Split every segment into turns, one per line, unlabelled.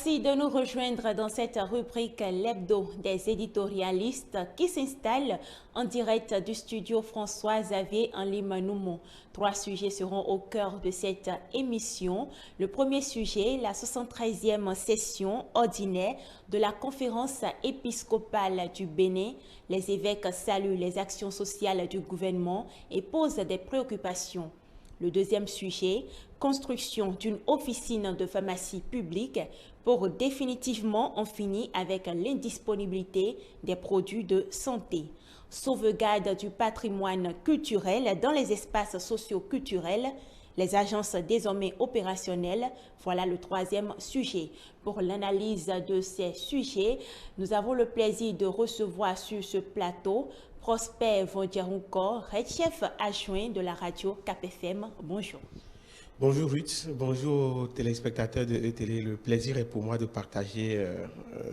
Merci de nous rejoindre dans cette rubrique l'hebdo des éditorialistes qui s'installe en direct du studio François-Xavier en Limanoumou. 3 sujets seront au cœur de cette émission. Le premier sujet, la 73e session ordinaire de la conférence épiscopale du Bénin. Les évêques saluent les actions sociales du gouvernement et posent des préoccupations. Le deuxième sujet, construction d'une officine de pharmacie publique pour définitivement en finir avec l'indisponibilité des produits de santé. Sauvegarde du patrimoine culturel dans les espaces socio-culturels, les agences désormais opérationnelles, voilà le troisième sujet. Pour l'analyse de ces sujets, nous avons le plaisir de recevoir sur ce plateau Prosper Vondiarouko, chef adjoint de la radio CAP-FM. Bonjour.
Bonjour Ruth, bonjour aux téléspectateurs de ETélé. Le plaisir est pour moi de partager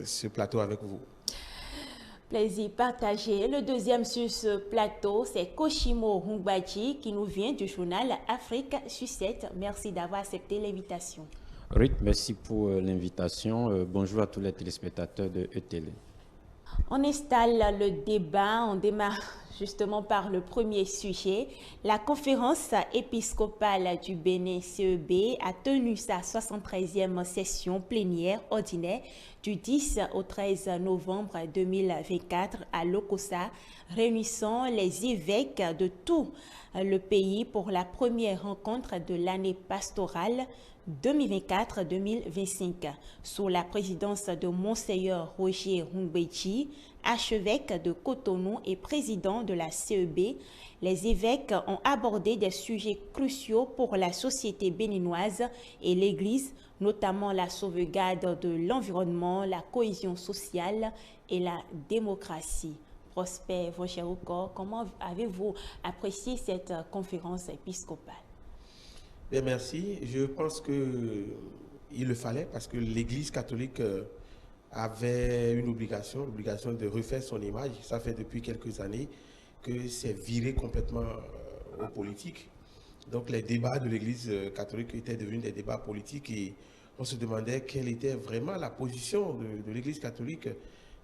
ce plateau avec vous.
Plaisir partagé. Le deuxième sur ce plateau, c'est Koshimo Hungbaji qui nous vient du journal Afrique sur 7. Merci d'avoir accepté l'invitation.
Ruth, merci pour l'invitation. Bonjour à tous les téléspectateurs de ETélé.
On installe le débat, on démarre justement par le premier sujet. La conférence épiscopale du Bénin CEB a tenu sa 73e session plénière ordinaire du 10 au 13 novembre 2024 à Lokossa, réunissant les évêques de tout le pays pour la première rencontre de l'année pastorale 2024-2025, sous la présidence de Monseigneur Roger Hungbeji, archevêque de Cotonou et président de la CEB. Les évêques ont abordé des sujets cruciaux pour la société béninoise et l'Église, notamment la sauvegarde de l'environnement, la cohésion sociale et la démocratie. Prosper Vondiarouko, comment avez-vous apprécié cette conférence épiscopale?
Bien, merci. Je pense qu'il le fallait parce que l'Église catholique avait une obligation, l'obligation de refaire son image. Ça fait depuis quelques années que c'est viré complètement aux politiques. Donc les débats de l'Église catholique étaient devenus des débats politiques et on se demandait quelle était vraiment la position de l'Église catholique.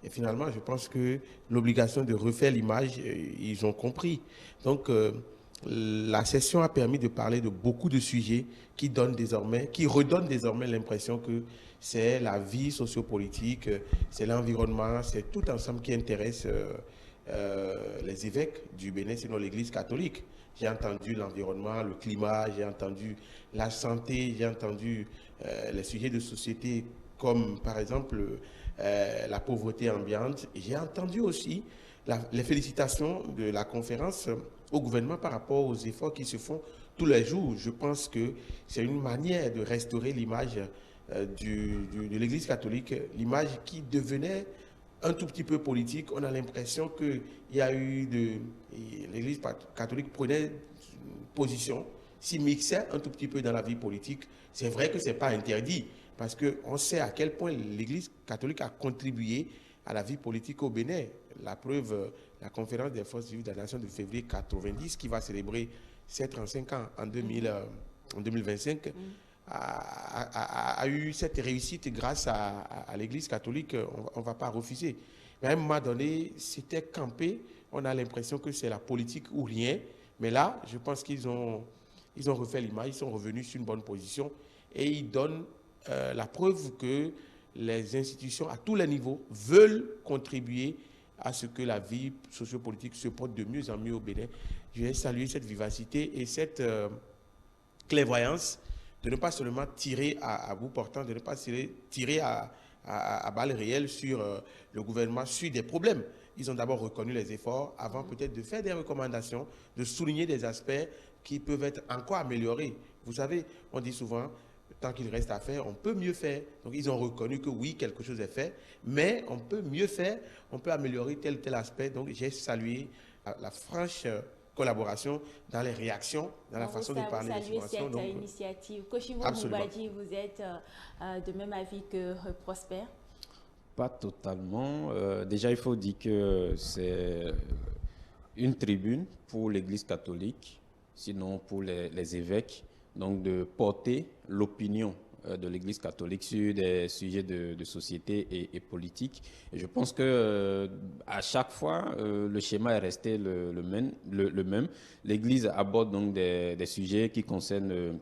Et finalement, je pense que l'obligation de refaire l'image, ils ont compris. Donc, la session a permis de parler de beaucoup de sujets qui redonnent désormais l'impression que c'est la vie sociopolitique, c'est l'environnement, c'est tout ensemble qui intéresse les évêques du Bénin, sinon l'Église catholique. J'ai entendu l'environnement, le climat, j'ai entendu la santé, j'ai entendu les sujets de société comme par exemple la pauvreté ambiante. J'ai entendu aussi les félicitations de la conférence au gouvernement par rapport aux efforts qui se font tous les jours. Je pense que c'est une manière de restaurer l'image de l'Église catholique, l'image qui devenait un tout petit peu politique. On a l'impression qu'il y a eu l'Église catholique prenait une position, s'immisçait un tout petit peu dans la vie politique. C'est vrai que ce n'est pas interdit, parce qu'on sait à quel point l'Église catholique a contribué à la vie politique au Bénin. La preuve, la conférence des forces vives de la nation de février 90, qui va célébrer ses 35 ans en 2025, a eu cette réussite grâce à l'Église catholique. On ne va pas refuser. Mais à un moment donné, c'était campé. On a l'impression que c'est la politique ou rien. Mais là, je pense qu'ils ont refait l'image, ils sont revenus sur une bonne position et ils donnent la preuve que les institutions à tous les niveaux veulent contribuer à ce que la vie sociopolitique se porte de mieux en mieux au Bénin. Je vais saluer cette vivacité et cette clairvoyance de ne pas seulement tirer à bout portant, de ne pas tirer à balles réelles sur le gouvernement, sur des problèmes. Ils ont d'abord reconnu les efforts avant peut-être de faire des recommandations, de souligner des aspects qui peuvent être encore améliorés. Vous savez, on dit souvent, tant qu'il reste à faire, on peut mieux faire. Donc, ils ont reconnu que oui, quelque chose est fait, mais on peut mieux faire, on peut améliorer tel ou tel aspect. Donc, j'ai salué la franche collaboration dans les réactions, dans la façon de parler des
subventions. Vous saluez cette initiative. Koshimo Hungbaji, vous êtes de même avis que Prosper?
Pas totalement. Déjà, il faut dire que c'est une tribune pour l'Église catholique, sinon pour les évêques, donc de porter l'opinion de l'Église catholique sur des sujets de société et politique. Et je pense que à chaque fois, le schéma est resté le même. L'Église aborde donc des sujets qui concernent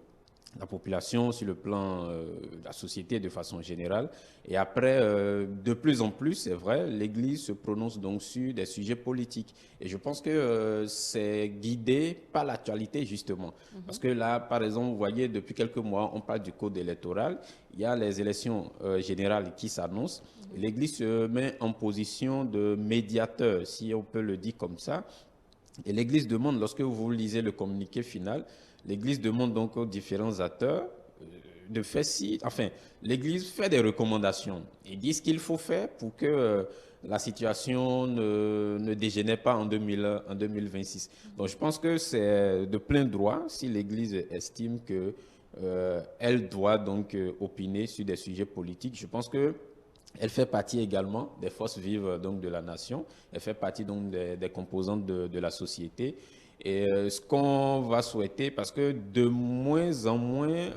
la population sur le plan de la société de façon générale. Et après, de plus en plus, c'est vrai, l'Église se prononce donc sur des sujets politiques. Et je pense que c'est guidé par l'actualité, justement. Parce que là, par exemple, vous voyez, depuis quelques mois, on parle du code électoral. Il y a les élections générales qui s'annoncent. L'Église se met en position de médiateur, si on peut le dire comme ça. Et l'Église demande, lorsque vous lisez le communiqué final, l'Église demande donc aux différents acteurs de faire l'Église fait des recommandations. Ils disent ce qu'il faut faire pour que la situation ne dégénère pas en 2026. Donc je pense que c'est de plein droit si l'Église estime que elle doit donc opiner sur des sujets politiques. Je pense que elle fait partie également des forces vives donc, de la nation. Elle fait partie donc des composantes de la société. Et ce qu'on va souhaiter, parce que de moins en moins,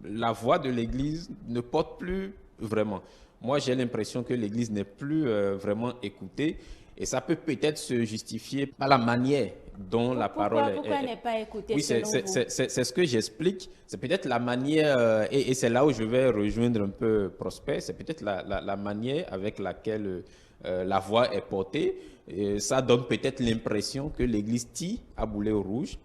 la voix de l'Église ne porte plus vraiment. Moi, j'ai l'impression que l'Église n'est plus vraiment écoutée. Et ça peut peut-être se justifier par la manière dont la parole est.
Pourquoi n'est pas écoutée?
Oui, c'est ce que j'explique. C'est peut-être la manière, et c'est là où je vais rejoindre un peu Prosper, c'est peut-être la manière avec laquelle la voix est portée. Et ça donne peut-être l'impression que l'Église tire à boulet rouge.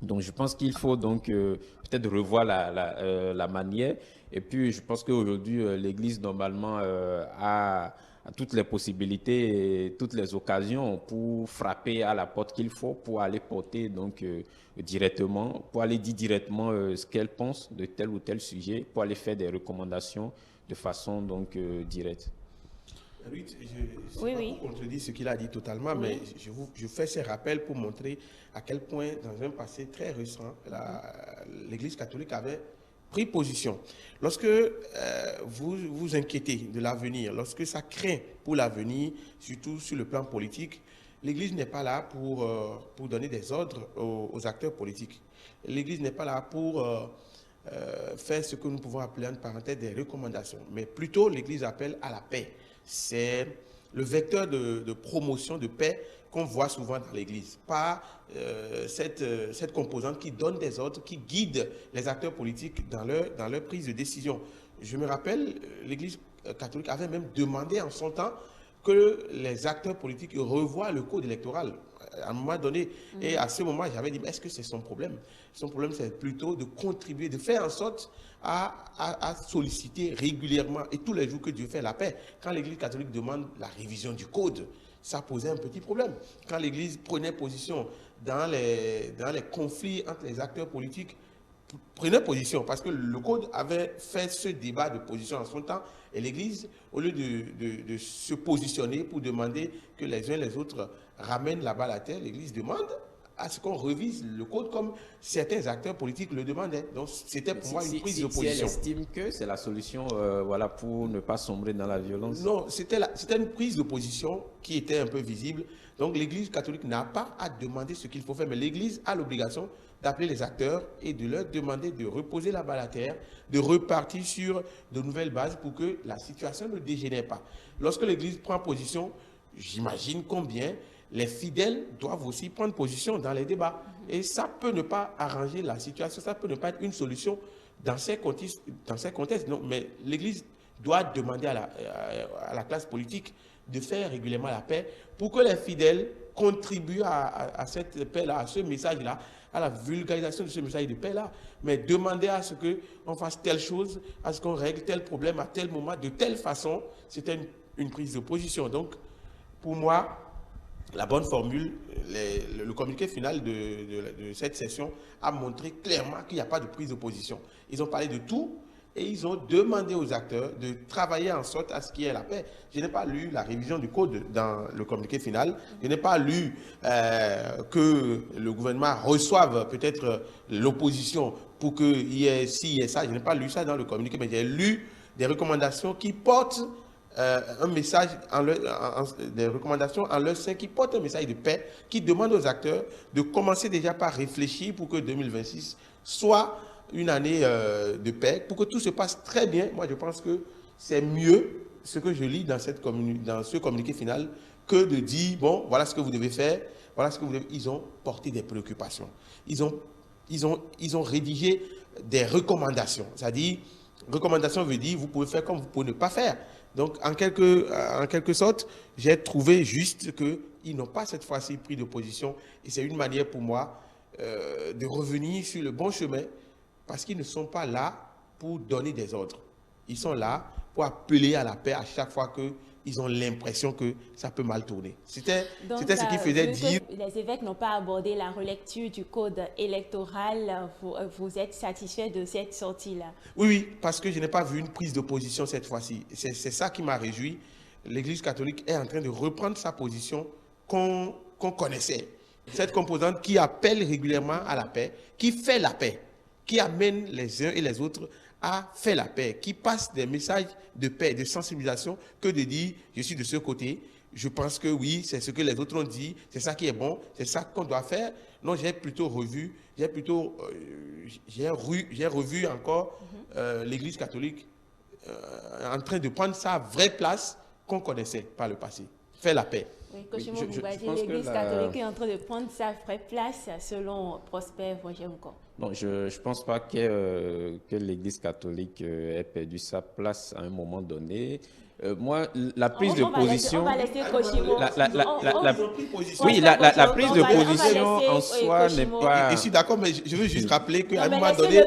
Donc, je pense qu'il faut donc peut-être revoir la manière. Et puis, je pense qu'aujourd'hui, l'Église, normalement, a toutes les possibilités et toutes les occasions pour frapper à la porte qu'il faut, pour aller porter donc directement, pour aller dire directement ce qu'elle pense de tel ou tel sujet, pour aller faire des recommandations de façon donc directe.
Ruth, je ne sais pas contredire ce qu'il a dit totalement, mais je fais ces rappels pour montrer à quel point, dans un passé très récent, l'Église catholique avait pris position. Lorsque vous vous inquiétez de l'avenir, lorsque ça craint pour l'avenir, surtout sur le plan politique, l'Église n'est pas là pour donner des ordres aux acteurs politiques. L'Église n'est pas là pour faire ce que nous pouvons appeler en parenthèse des recommandations, mais plutôt l'Église appelle à la paix. C'est le vecteur de promotion de paix qu'on voit souvent dans l'Église, pas cette composante qui donne des ordres, qui guide les acteurs politiques dans leur prise de décision. Je me rappelle, l'Église catholique avait même demandé en son temps que les acteurs politiques revoient le code électoral à un moment donné. Et à ce moment, j'avais dit, est-ce que c'est son problème? Son problème, c'est plutôt de contribuer, de faire en sorte à solliciter régulièrement et tous les jours que Dieu fait la paix. Quand l'Église catholique demande la révision du code, ça posait un petit problème. Quand l'Église prenait position dans les conflits entre les acteurs politiques, prenait position, parce que le code avait fait ce débat de position en son temps, et l'Église, au lieu de se positionner pour demander que les uns et les autres ramènent la balle à terre, l'Église demande à ce qu'on révise le code comme certains acteurs politiques le demandaient. Donc c'était pour moi une prise de position.
Si elle estime que c'est la solution voilà, pour ne pas sombrer dans la violence.
Non, c'était une prise de position qui était un peu visible. Donc l'Église catholique n'a pas à demander ce qu'il faut faire, mais l'Église a l'obligation d'appeler les acteurs et de leur demander de reposer la balle à terre, de repartir sur de nouvelles bases pour que la situation ne dégénère pas. Lorsque l'Église prend position, j'imagine combien les fidèles doivent aussi prendre position dans les débats. Et ça peut ne pas arranger la situation, ça peut ne pas être une solution dans ces contextes. Non, mais l'Église doit demander à la classe politique de faire régulièrement la paix pour que les fidèles contribuent à cette paix-là, à ce message-là, à la vulgarisation de ce message de paix-là. Mais demander à ce qu'on fasse telle chose, à ce qu'on règle tel problème à tel moment, de telle façon, c'était une prise de position. Donc, pour moi, la bonne formule, le communiqué final de cette session a montré clairement qu'il n'y a pas de prise de position. Ils ont parlé de tout et ils ont demandé aux acteurs de travailler en sorte à ce qu'il y ait la paix. Je n'ai pas lu la révision du code dans le communiqué final. Je n'ai pas lu que le gouvernement reçoive peut-être l'opposition pour qu'il y ait ci et ça. Je n'ai pas lu ça dans le communiqué, mais j'ai lu des recommandations qui portent un message, des recommandations en leur sein qui portent un message de paix, qui demande aux acteurs de commencer déjà par réfléchir pour que 2026 soit une année de paix, pour que tout se passe très bien. Moi, je pense que c'est mieux ce que je lis dans ce communiqué final que de dire, bon, voilà ce que vous devez faire, voilà ce que vous devez... Ils ont porté des préoccupations. Ils ont rédigé des recommandations. C'est-à-dire, recommandation veut dire, vous pouvez faire comme vous pouvez ne pas faire. Donc, en quelque sorte, j'ai trouvé juste qu'ils n'ont pas cette fois-ci pris de position. Et c'est une manière pour moi de revenir sur le bon chemin, parce qu'ils ne sont pas là pour donner des ordres. Ils sont là pour appeler à la paix à chaque fois qu'ils ont l'impression que ça peut mal tourner. C'était ce qui faisait dire...
Les évêques n'ont pas abordé la relecture du code électoral. Vous êtes satisfait de cette sortie-là?
Oui, parce que je n'ai pas vu une prise de position cette fois-ci. C'est ça qui m'a réjoui. L'Église catholique est en train de reprendre sa position qu'on connaissait. Cette composante qui appelle régulièrement à la paix, qui fait la paix, qui amène les uns et les autres à faire la paix, qui passe des messages de paix, de sensibilisation, que de dire « je suis de ce côté ». Je pense que oui, c'est ce que les autres ont dit, c'est ça qui est bon, c'est ça qu'on doit faire. Non, j'ai revu encore l'Église catholique en train de prendre sa vraie place qu'on connaissait par le passé. Faire la paix.
Oui, l'Église catholique est en train de prendre sa vraie place selon Prosper Voyez-encore.
Non, je ne pense pas que l'Église catholique ait perdu sa place à un moment donné. Moi, la prise de position...
On va laisser Koshimo.
Oui, la prise de position en soi n'est pas...
Je suis d'accord, mais je veux juste rappeler qu'à un moment donné,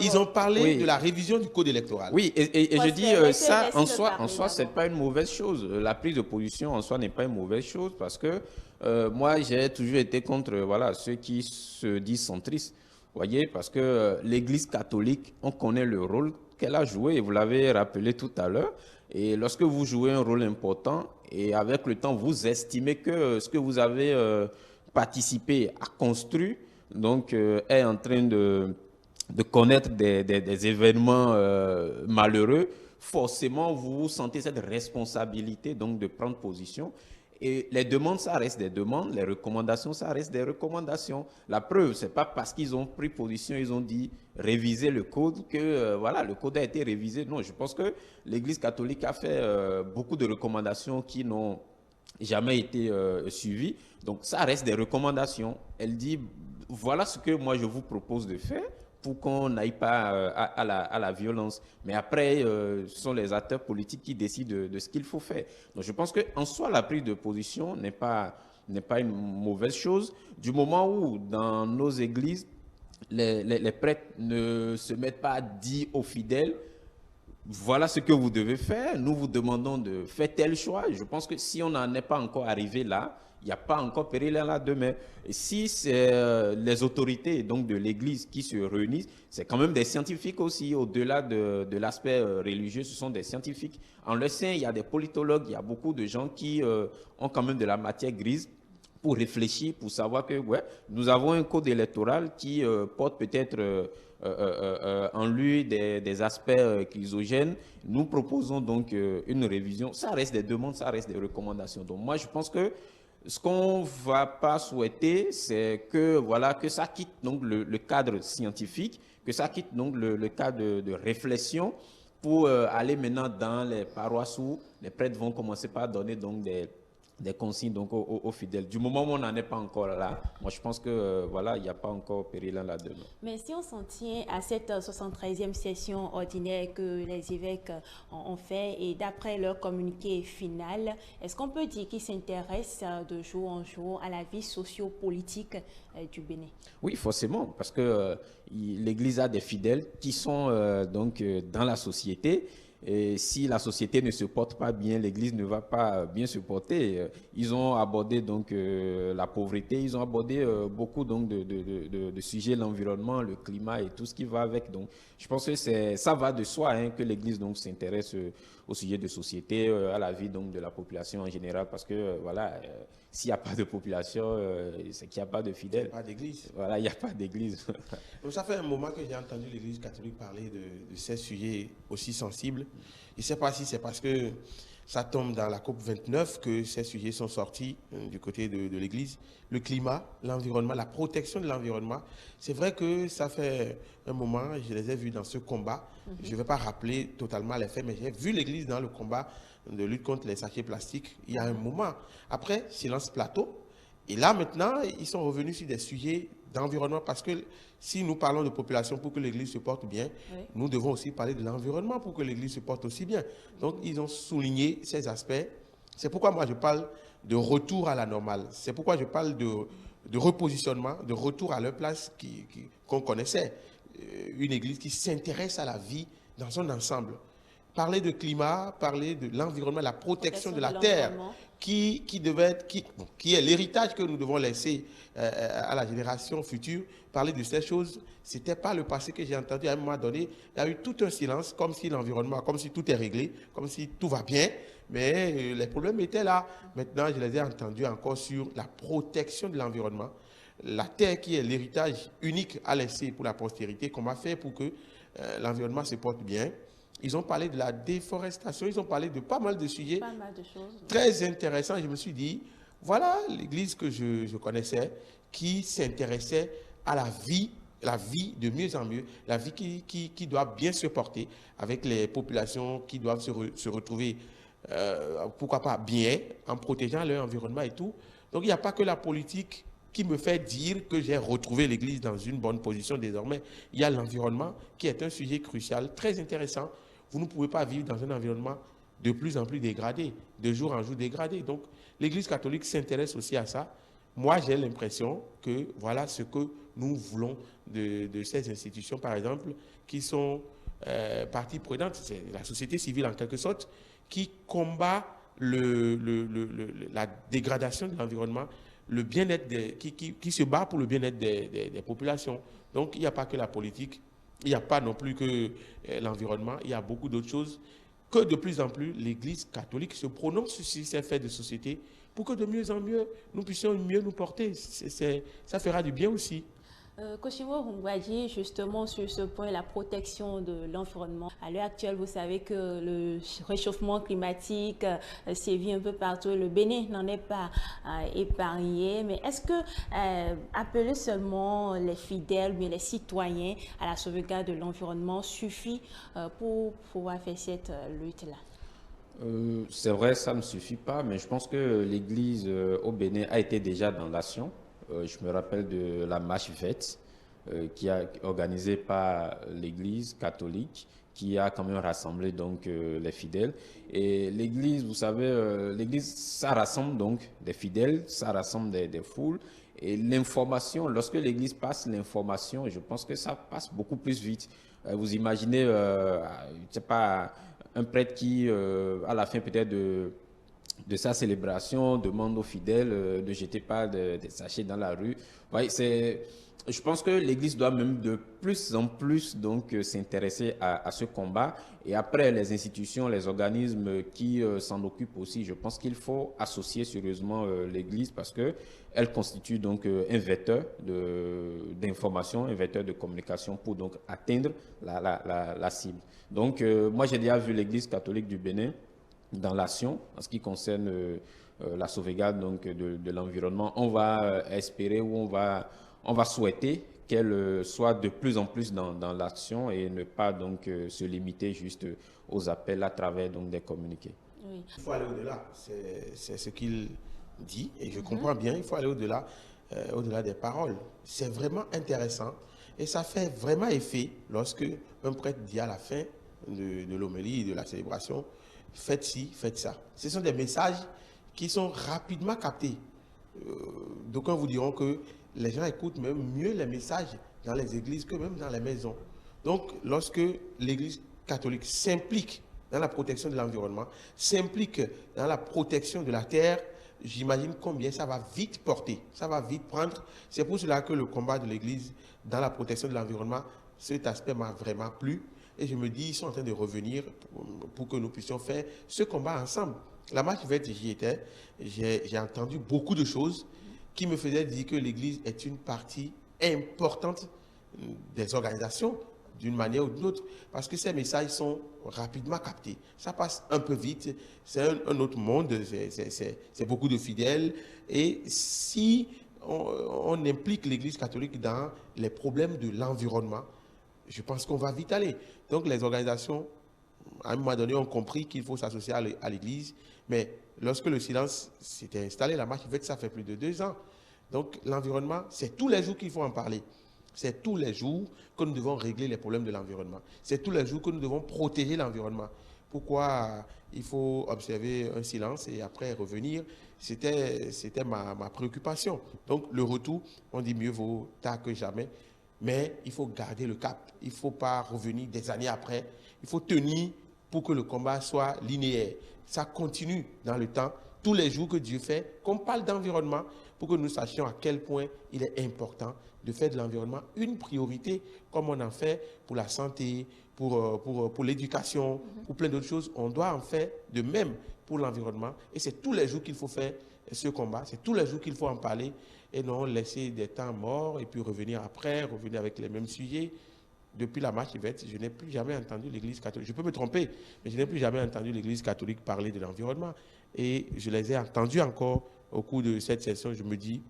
ils ont parlé de la révision du code électoral.
Oui, et je dis ça, en soi, ce n'est pas une mauvaise chose. La prise de position en soi n'est pas une mauvaise chose parce que moi, j'ai toujours été contre ceux qui se disent centristes. Voyez, parce que l'Église catholique, on connaît le rôle qu'elle a joué, et vous l'avez rappelé tout à l'heure. Et lorsque vous jouez un rôle important, et avec le temps, vous estimez que ce que vous avez participé à construire, donc est en train de connaître des événements malheureux, forcément, vous sentez cette responsabilité donc de prendre position. Et les demandes, ça reste des demandes. Les recommandations, ça reste des recommandations. La preuve, ce n'est pas parce qu'ils ont pris position, ils ont dit réviser le code que le code a été révisé. Non, je pense que l'Église catholique a fait beaucoup de recommandations qui n'ont jamais été suivies. Donc, ça reste des recommandations. Elle dit, voilà ce que moi je vous propose de faire pour qu'on n'aille pas à la violence. Mais après, ce sont les acteurs politiques qui décident de ce qu'il faut faire. Donc je pense qu'en soi, la prise de position n'est pas une mauvaise chose, du moment où dans nos églises, les prêtres ne se mettent pas à dire aux fidèles, voilà ce que vous devez faire, nous vous demandons de faire tel choix. Je pense que si on n'en est pas encore arrivé là, il n'y a pas encore péril là demain. Et si c'est les autorités donc de l'Église qui se réunissent, c'est quand même des scientifiques aussi, au-delà de l'aspect religieux, ce sont des scientifiques. En leur sein, il y a des politologues, il y a beaucoup de gens qui ont quand même de la matière grise pour réfléchir, pour savoir que nous avons un code électoral qui porte peut-être en lui des aspects chrysogènes. Nous proposons donc une révision. Ça reste des demandes, ça reste des recommandations. Donc moi, je pense que ce qu'on ne va pas souhaiter, c'est que ça quitte donc le cadre scientifique, que ça quitte donc le cadre de réflexion pour aller maintenant dans les paroisses où les prêtres vont commencer par donner donc des consignes donc aux fidèles. Du moment où on n'en est pas encore là, moi je pense que il n'y a pas encore péril là-dedans.
Mais si on s'en tient à cette 73e session ordinaire que les évêques ont fait et d'après leur communiqué final, est-ce qu'on peut dire qu'ils s'intéressent de jour en jour à la vie socio-politique du Bénin?
Oui, forcément, parce que l'Église a des fidèles qui sont donc dans la société. Et si la société ne se porte pas bien, l'Église ne va pas bien se porter. Ils ont abordé donc la pauvreté, ils ont abordé beaucoup donc de sujets, l'environnement, le climat et tout ce qui va avec. Donc, je pense que ça va de soi que l'Église donc s'intéresse au sujet de société, à la vie donc de la population en général, parce que s'il n'y a pas de population, c'est qu'il n'y a pas de fidèles.
Il n'y a pas d'église.
Voilà, il n'y a pas d'église.
Donc ça fait un moment que j'ai entendu l'Église catholique parler de ces sujets aussi sensibles. Je ne sais pas si c'est parce que ça tombe dans la COP 29 que ces sujets sont sortis du côté de l'Église. Le climat, l'environnement, la protection de l'environnement. C'est vrai que ça fait un moment, je les ai vus dans ce combat. Je ne vais pas rappeler totalement les faits, mais j'ai vu l'Église dans le combat de lutte contre les sachets plastiques il y a un moment. Après, silence plateau. Et là, maintenant, ils sont revenus sur des sujets d'environnement parce que si nous parlons de population pour que l'Église se porte bien, oui, nous devons aussi parler de l'environnement pour que l'Église se porte aussi bien. Donc, ils ont souligné ces aspects. C'est pourquoi moi, je parle de retour à la normale. C'est pourquoi je parle de repositionnement, de retour à leur place qu'on connaissait. Une Église qui s'intéresse à la vie dans son ensemble. Parler de climat, parler de l'environnement, la protection de la terre, qui est l'héritage que nous devons laisser à la génération future. Parler de ces choses, ce n'était pas le passé que j'ai entendu. À un moment donné, il y a eu tout un silence, comme si l'environnement, comme si tout est réglé, comme si tout va bien, mais les problèmes étaient là. Maintenant, je les ai entendus encore sur la protection de l'environnement, la terre qui est l'héritage unique à laisser pour la postérité, comment faire pour que l'environnement se porte bien. Ils ont parlé de la déforestation, ils ont parlé de pas mal de sujets très intéressants. Je me suis dit, voilà l'Église que je connaissais qui s'intéressait à la vie de mieux en mieux, la vie qui doit bien se porter avec les populations qui doivent se retrouver, pourquoi pas bien, en protégeant leur environnement et tout. Donc il n'y a pas que la politique qui me fait dire que j'ai retrouvé l'Église dans une bonne position désormais. Il y a l'environnement qui est un sujet crucial, très intéressant. Vous ne pouvez pas vivre dans un environnement de plus en plus dégradé, de jour en jour dégradé. Donc, l'Église catholique s'intéresse aussi à ça. Moi, j'ai l'impression que voilà ce que nous voulons de ces institutions, par exemple, qui sont partie prenante. C'est la société civile, en quelque sorte, qui combat la dégradation de l'environnement, le bien-être, qui se bat pour le bien-être des populations. Donc, il n'y a pas que la politique. Il n'y a pas non plus que l'environnement, il y a beaucoup d'autres choses que de plus en plus l'Église catholique se prononce sur ces faits de société pour que de mieux en mieux nous puissions mieux nous porter. Ça fera du bien aussi.
Koshimo Hungwaji, justement sur ce point, la protection de l'environnement. À l'heure actuelle, vous savez que le réchauffement climatique sévit un peu partout. Le Bénin n'en est pas épargné. Mais est-ce que appeler seulement les fidèles, mais les citoyens à la sauvegarde de l'environnement suffit pour pouvoir faire cette lutte-là?
C'est vrai, ça ne suffit pas, mais je pense que l'Église au Bénin a été déjà dans l'action. Je me rappelle de la marche verte qui a organisée par l'Église catholique, qui a quand même rassemblé donc les fidèles. Et l'Église, vous savez, l'Église, ça rassemble donc des fidèles, ça rassemble des foules. Et l'information, lorsque l'Église passe l'information, je pense que ça passe beaucoup plus vite. Vous imaginez, je ne sais pas, un prêtre qui, à la fin peut-être de sa célébration, demande aux fidèles de jeter pas des sachets dans la rue. Ouais, je pense que l'Église doit même de plus en plus donc s'intéresser à ce combat. Et après, les institutions, les organismes qui s'en occupent aussi, je pense qu'il faut associer sérieusement l'Église parce qu'elle constitue donc un vecteur d'information, un vecteur de communication pour donc atteindre la cible. Donc, moi, j'ai déjà vu l'Église catholique du Bénin dans l'action en ce qui concerne la sauvegarde donc, de l'environnement. On va espérer ou on va souhaiter qu'elle soit de plus en plus dans l'action et ne pas donc se limiter juste aux appels à travers donc, des communiqués.
Oui. Il faut aller au-delà, c'est ce qu'il dit et je comprends bien, il faut aller au-delà des paroles. C'est vraiment intéressant et ça fait vraiment effet lorsque un prêtre dit à la fin de l'homélie, de la célébration, faites ci, faites ça. Ce sont des messages qui sont rapidement captés. D'aucuns vous diront que les gens écoutent même mieux les messages dans les églises que même dans les maisons. Donc, lorsque l'Église catholique s'implique dans la protection de l'environnement, s'implique dans la protection de la terre, j'imagine combien ça va vite porter, ça va vite prendre. C'est pour cela que le combat de l'Église dans la protection de l'environnement, cet aspect m'a vraiment plu. Et je me dis, ils sont en train de revenir pour que nous puissions faire ce combat ensemble. La marche verte, j'y étais. J'ai entendu beaucoup de choses qui me faisaient dire que l'Église est une partie importante des organisations d'une manière ou d'une autre, parce que ces messages sont rapidement captés. Ça passe un peu vite, c'est un autre monde, c'est beaucoup de fidèles. Et si on implique l'Église catholique dans les problèmes de l'environnement, je pense qu'on va vite aller. Donc les organisations, à un moment donné, ont compris qu'il faut s'associer à l'Église, mais lorsque le silence s'était installé, la marche verte, ça fait plus de 2 ans. Donc l'environnement, c'est tous les jours qu'il faut en parler. C'est tous les jours que nous devons régler les problèmes de l'environnement. C'est tous les jours que nous devons protéger l'environnement. Pourquoi il faut observer un silence et après revenir? C'était ma préoccupation. Donc le retour, on dit mieux vaut tard que jamais, mais il faut garder le cap. Il ne faut pas revenir des années après. Il faut tenir pour que le combat soit linéaire. Ça continue dans le temps, tous les jours que Dieu fait, qu'on parle d'environnement, pour que nous sachions à quel point il est important de faire de l'environnement une priorité, comme on en fait pour la santé, pour l'éducation, pour plein d'autres choses. On doit en faire de même pour l'environnement. Et c'est tous les jours qu'il faut faire ce combat, c'est tous les jours qu'il faut en parler, et non laisser des temps morts et puis revenir après, revenir avec les mêmes sujets. Depuis la marche verte, je n'ai plus jamais entendu l'Église catholique. Je peux me tromper, mais je n'ai plus jamais entendu l'Église catholique parler de l'environnement. Et je les ai entendus encore au cours de cette session. Je me dis,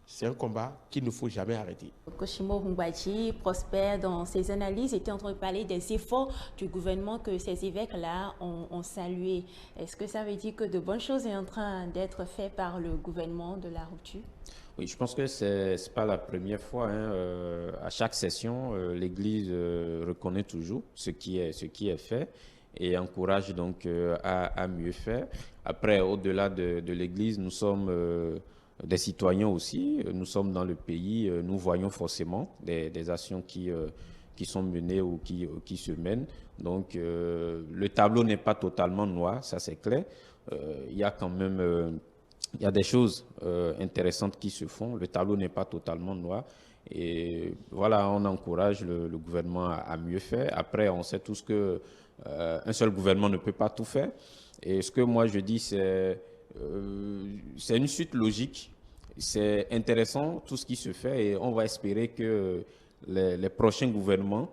c'est un combat qu'il ne faut jamais arrêter.
Koshimo Humbadji prospère dans ses analyses, était en train de parler des efforts du gouvernement que ces évêques-là ont salués. Est-ce que ça veut dire que de bonnes choses sont en train d'être faites par le gouvernement de la rupture?
Oui, je pense que ce n'est pas la première fois. À chaque session, l'Église reconnaît toujours ce qui est fait et encourage donc à mieux faire. Après, au-delà de l'Église, nous sommes des citoyens aussi. Nous sommes dans le pays. Nous voyons forcément des actions qui sont menées ou qui se mènent. Donc, le tableau n'est pas totalement noir, ça c'est clair. Il y a quand même... il y a des choses intéressantes qui se font. Le tableau n'est pas totalement noir. Et voilà, on encourage le gouvernement à mieux faire. Après, on sait tous que un seul gouvernement ne peut pas tout faire. Et ce que moi je dis, c'est une suite logique. C'est intéressant tout ce qui se fait et on va espérer que les prochains gouvernements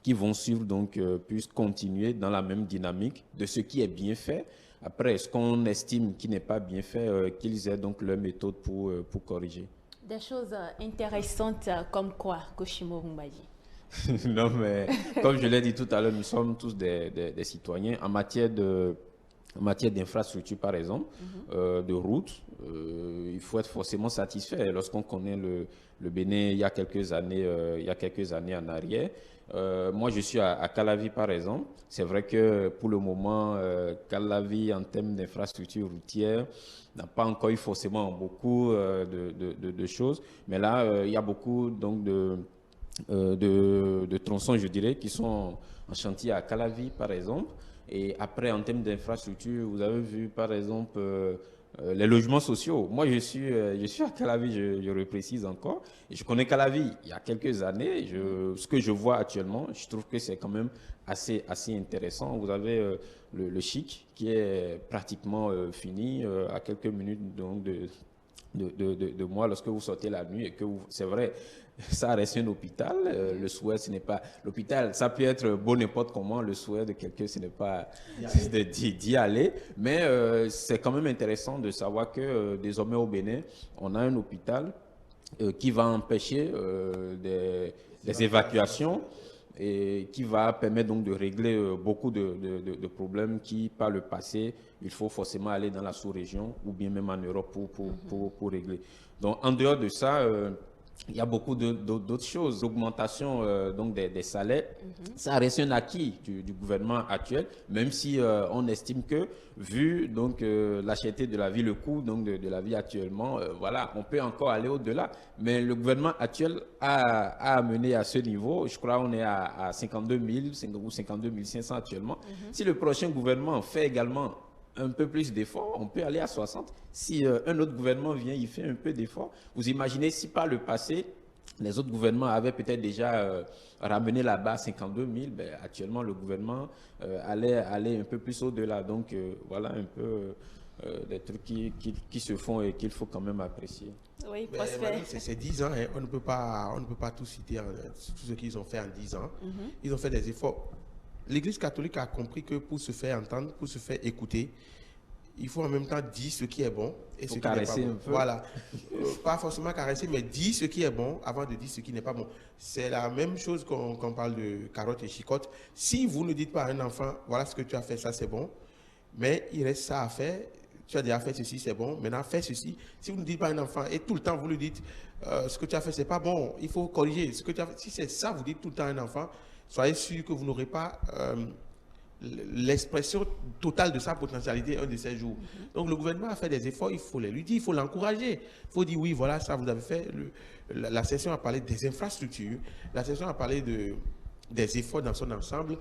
qui vont suivre donc puissent continuer dans la même dynamique de ce qui est bien fait. Après, ce qu'on estime qui n'est pas bien fait, qu'ils aient donc leur méthode pour corriger.
Des choses intéressantes comme quoi, Koshimo Humbadji?
Non, mais comme je l'ai dit tout à l'heure, nous sommes tous des citoyens. En matière d'infrastructure, par exemple, de routes, il faut être forcément satisfait. Lorsqu'on connaît le Bénin il y a quelques années en arrière, moi, je suis à Calavi, par exemple. C'est vrai que pour le moment, Calavi, en termes d'infrastructure routière, n'a pas encore eu forcément beaucoup de choses. Mais là, il y a beaucoup donc, de tronçons, je dirais, qui sont en chantier à Calavi, par exemple. Et après, en termes d'infrastructure, vous avez vu, par exemple, les logements sociaux. Moi, je suis à Calavi, je le précise encore. Et je connais Calavi il y a quelques années. Ce que je vois actuellement, je trouve que c'est quand même assez intéressant. Vous avez le Chic qui est pratiquement fini à quelques minutes donc, de moi lorsque vous sortez la nuit et que c'est vrai, ça reste un hôpital. Le souhait, ce n'est pas l'hôpital. Ça peut être beau n'importe comment. Le souhait de quelqu'un, ce n'est pas d'y aller. Mais c'est quand même intéressant de savoir que désormais au Bénin, on a un hôpital qui va empêcher des évacuations et qui va permettre donc de régler beaucoup de problèmes qui, par le passé, il faut forcément aller dans la sous-région ou bien même en Europe pour régler. Donc, en dehors de ça, il y a beaucoup d'autres choses. L'augmentation donc des salaires, ça reste un acquis du gouvernement actuel, même si on estime que, vu donc la cherté de la vie, le coût donc de la vie actuellement, voilà, on peut encore aller au-delà. Mais le gouvernement actuel a amené à ce niveau. Je crois qu'on est à 52 000 ou 52 500 actuellement. Si le prochain gouvernement fait également un peu plus d'efforts, on peut aller à 60. Si un autre gouvernement vient, il fait un peu d'efforts. Vous imaginez si par le passé, les autres gouvernements avaient peut-être déjà ramené la base à 52 000, ben, actuellement le gouvernement allait un peu plus au-delà. Donc voilà un peu des trucs qui se font et qu'il faut quand même apprécier.
Oui,
Mais
Prosper.
madame, c'est 10 ans, hein. On ne peut pas tout citer, tout ce qu'ils ont fait en 10 ans. Ils ont fait des efforts. L'Église catholique a compris que pour se faire entendre, pour se faire écouter, il faut en même temps dire ce qui est bon et ce qui n'est pas
Caresser
bon.
un peu.
Voilà. Pas forcément caresser, mais dire ce qui est bon avant de dire ce qui n'est pas bon. C'est la même chose quand on parle de carottes et chicottes. Si vous ne dites pas à un enfant, voilà ce que tu as fait, ça c'est bon, mais il reste ça à faire. Tu as déjà fait ceci, c'est bon. Maintenant, fais ceci. Si vous ne dites pas à un enfant et tout le temps vous lui dites ce que tu as fait, c'est pas bon, il faut corriger. Ce que tu as fait, si c'est ça, vous dites tout le temps à un enfant, soyez sûr que vous n'aurez pas l'expression totale de sa potentialité un de ces jours. Donc le gouvernement a fait des efforts, il faut les lui dire, il faut l'encourager. Il faut dire oui, voilà, ça vous avez fait. La session a parlé des infrastructures, la session a parlé des efforts dans son ensemble,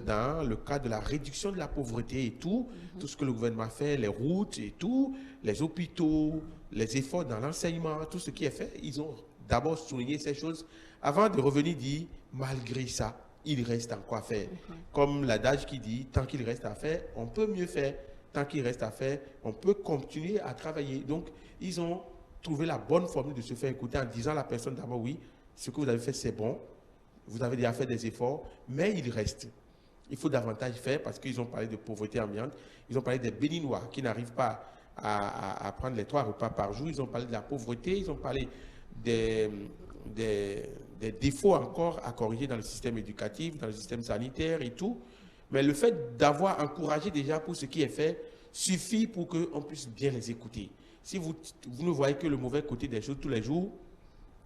dans le cadre de la réduction de la pauvreté et tout, tout ce que le gouvernement fait, les routes et tout, les hôpitaux, les efforts dans l'enseignement, tout ce qui est fait. Ils ont d'abord souligné ces choses avant de revenir dire, malgré ça, il reste encore à faire. Comme l'adage qui dit, tant qu'il reste à faire, on peut mieux faire. Tant qu'il reste à faire, on peut continuer à travailler. Donc, ils ont trouvé la bonne formule de se faire écouter en disant à la personne d'abord, oui, ce que vous avez fait, c'est bon. Vous avez déjà fait des efforts, mais il reste. Il faut davantage faire parce qu'ils ont parlé de pauvreté ambiante. Ils ont parlé des Béninois qui n'arrivent pas à prendre les 3 repas par jour. Ils ont parlé de la pauvreté. Ils ont parlé des défauts encore à corriger dans le système éducatif, dans le système sanitaire et tout. Mais le fait d'avoir encouragé déjà pour ce qui est fait suffit pour qu'on puisse bien les écouter. Si vous ne voyez que le mauvais côté des choses tous les jours,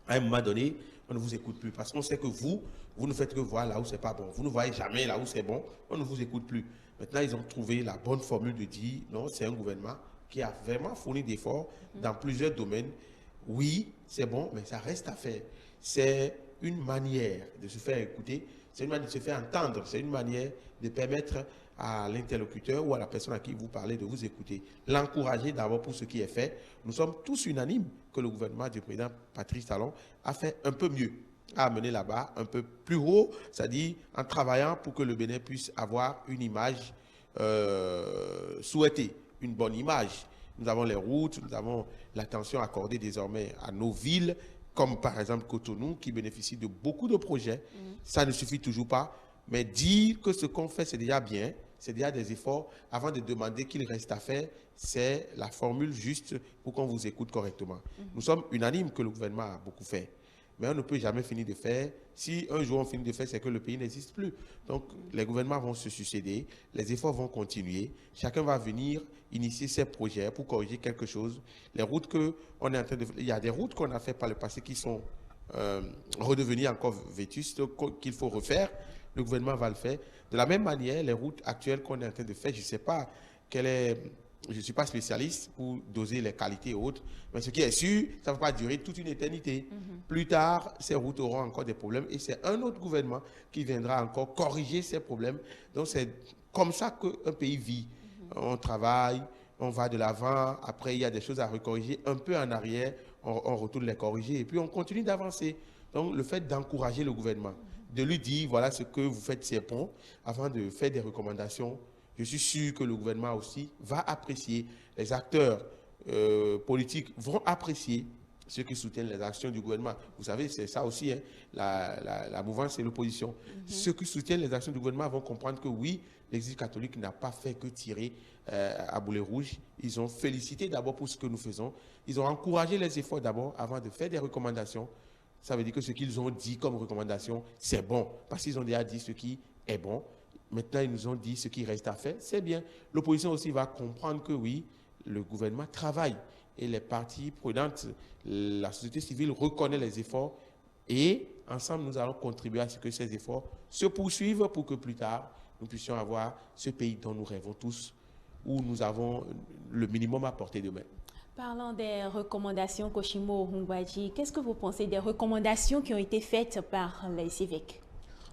à un moment donné, on ne vous écoute plus. Parce qu'on sait que vous ne faites que voir là où c'est pas bon. Vous ne voyez jamais là où c'est bon, on ne vous écoute plus. Maintenant, ils ont trouvé la bonne formule de dire, non, c'est un gouvernement qui a vraiment fourni d'efforts dans plusieurs domaines. Oui, c'est bon, mais ça reste à faire. C'est une manière de se faire écouter, c'est une manière de se faire entendre, c'est une manière de permettre à l'interlocuteur ou à la personne à qui vous parlez de vous écouter. L'encourager d'abord pour ce qui est fait. Nous sommes tous unanimes que le gouvernement du président Patrice Talon a fait un peu mieux, a amené là-bas un peu plus haut, c'est-à-dire en travaillant pour que le Bénin puisse avoir une image souhaitée, une bonne image. Nous avons les routes, nous avons l'attention accordée désormais à nos villes, comme par exemple Cotonou, qui bénéficie de beaucoup de projets. Ça ne suffit toujours pas, mais dire que ce qu'on fait, c'est déjà bien, c'est déjà des efforts, avant de demander qu'il reste à faire, c'est la formule juste pour qu'on vous écoute correctement. Nous sommes unanimes que le gouvernement a beaucoup fait, mais on ne peut jamais finir de faire. Si un jour on finit de faire, c'est que le pays n'existe plus. Donc les gouvernements vont se succéder, les efforts vont continuer, chacun va venir initier ses projets pour corriger quelque chose. Les routes qu'on est en train de faire, il y a des routes qu'on a fait par le passé qui sont redevenues encore vétustes, qu'il faut refaire. Le gouvernement va le faire. De la même manière, les routes actuelles qu'on est en train de faire, je ne sais pas quelle est... Je ne suis pas spécialiste pour doser les qualités et autres, mais ce qui est sûr, ça ne va pas durer toute une éternité. Plus tard, ces routes auront encore des problèmes et c'est un autre gouvernement qui viendra encore corriger ces problèmes. Donc c'est comme ça qu'un pays vit. On travaille, on va de l'avant, après il y a des choses à recorriger, un peu en arrière, on retourne les corriger et puis on continue d'avancer. Donc le fait d'encourager le gouvernement, de lui dire voilà ce que vous faites c'est bon, avant de faire des recommandations. Je suis sûr que le gouvernement aussi va apprécier, les acteurs politiques vont apprécier ceux qui soutiennent les actions du gouvernement. Vous savez, c'est ça aussi, hein, la mouvance et l'opposition. Ceux qui soutiennent les actions du gouvernement vont comprendre que oui, l'Église catholique n'a pas fait que tirer à boulet rouge. Ils ont félicité d'abord pour ce que nous faisons. Ils ont encouragé les efforts d'abord avant de faire des recommandations. Ça veut dire que ce qu'ils ont dit comme recommandation, c'est bon, parce qu'ils ont déjà dit ce qui est bon. Maintenant, ils nous ont dit ce qui reste à faire, c'est bien. L'opposition aussi va comprendre que oui, le gouvernement travaille et les parties prenantes, la société civile reconnaît les efforts et ensemble, nous allons contribuer à ce que ces efforts se poursuivent pour que plus tard, nous puissions avoir ce pays dont nous rêvons tous, où nous avons le minimum à portée de main.
Parlant des recommandations, Koshimo Hungwaji, qu'est-ce que vous pensez des recommandations qui ont été faites par les évêques?